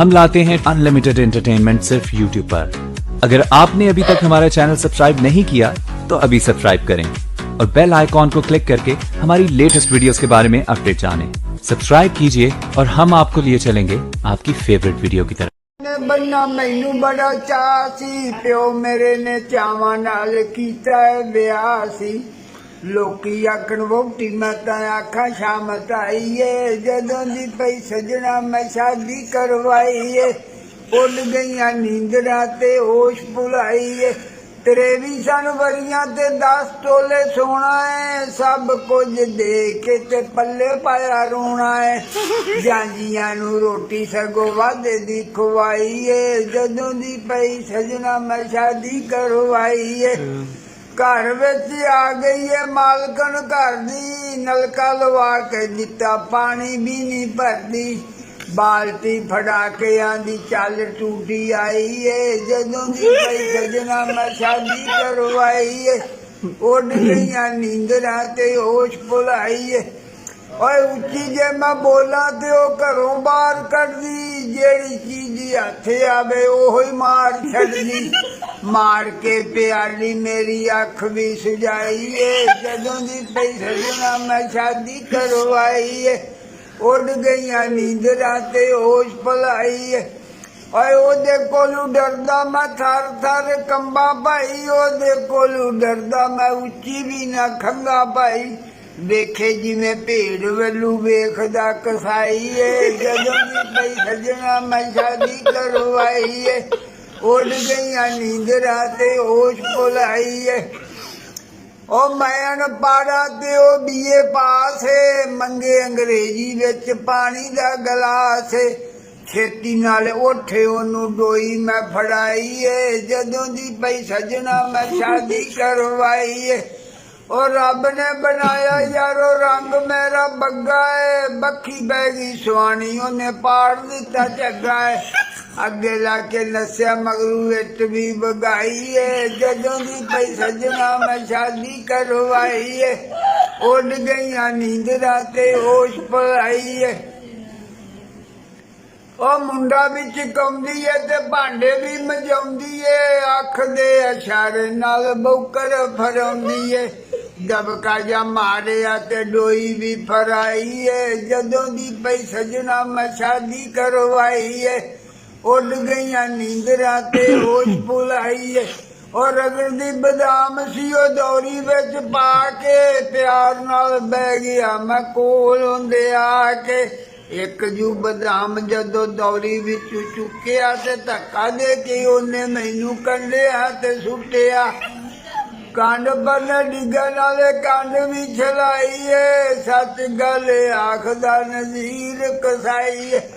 हम लाते हैं unlimited entertainment सिर्फ यूट्यूब पर। अगर आपने अभी तक हमारा चैनल सब्सक्राइब नहीं किया तो अभी सब्सक्राइब करें और बेल आइकॉन को क्लिक करके हमारी लेटेस्ट वीडियोस के बारे में अपडेट जानें। सब्सक्राइब कीजिए और हम आपको लिए चलेंगे आपकी फेवरेट वीडियो की तरफ। बनना मैनू बड़ा चाह सी, प्यो मेरे ने चावां नाल कीता विआह सी। लोकी आखण वोटी मैं तां आखा शामत आई है, जदों दी पई सजना मैं शादी करवाई है। उड़ गईयां नींदरां ते होश भुलाई है, 23 वरियां ते 10 तोले सोना है। सब कुछ दे के ते पल्ले पाया रोना है। जांजियां नू रोटी सगो वादे दी खुवाई है, जदों दी पई सजना मैं शादी करवाई है। घर विच आ गई है मालकन घर दी, नलका लवा के दिता पानी भी नहीं भरदी। बाल्टी फड़ा के आंदी चल टूटी आई है, जदों दी पई सजना मैं शादी करवाई है। उड़ गईयां नींदरां ते होश भुलाई है। ओए उच्ची जे मैं बोला ते ओ घरों बाहर कढदी, जेड़ी चीज हथ आवे ओही मार छड्डी। मार के प्याली मेरी अख भी सुझाई है, जदों दी पई सजना मैं शादी करवाई है। उड़ गईयां नींदरां ते होश भुलाई है। ओए ओदे कोलू डरदा मैं थर थर कंबा पाई, ओदे कोलू डरदा मैं उच्ची भी ना खंगा पाई। वेखे जिवें भेड़ वल्लू वेखदा कसाई है, जदों दी पई सजना मैं शादी करवाई है। उड़ गईयां नींदरां ते होश भुलाई है। ओ मैं अनपढ़ा ते ओ बीए पास है, मंगे अंग्रेजी विच पानी दा गलास है। छेती नाल उठे ओनू डोई मैं फड़ाई है, जदों दी पई सजना मैं शादी करवाई है। और रब ने बनाया यारो रंग मेरा बग्गा है, बखी बह गई सुहानी उन्हें पाड़ दिता झग्गा है। अगे लाके नस्या मगरू इट भी बगाई है, जदों दी पई सजना मैं शादी करवाई है। उड़ गईयां नींदरां ते होश भुलाई है। ओ मुंडा भी चिकाउंदी है ते भांडे भी मजाउंदी है, अख दे इशारे नाल बौकर फराउंदी है। दबका जा मारिया ते डोई भी फराई है, जदों दी पई सजना मैं शादी करवाई है। उड़ गईयां नींदरां ते होश भुलाई है। और रगड़दी बदाम सी ओ दौरी विच पा के, प्यार नाल बह गया मैं कोल हुंदे आके। एक जू बदाम जदों दौरी विच चुक्या ते धक्का दे के ओने मैनू कंढिया ते सुट्टिया। कंड पर डिगन वाले कंड भी छलाई है, सच गल आखदा नज़ीर कसाई है।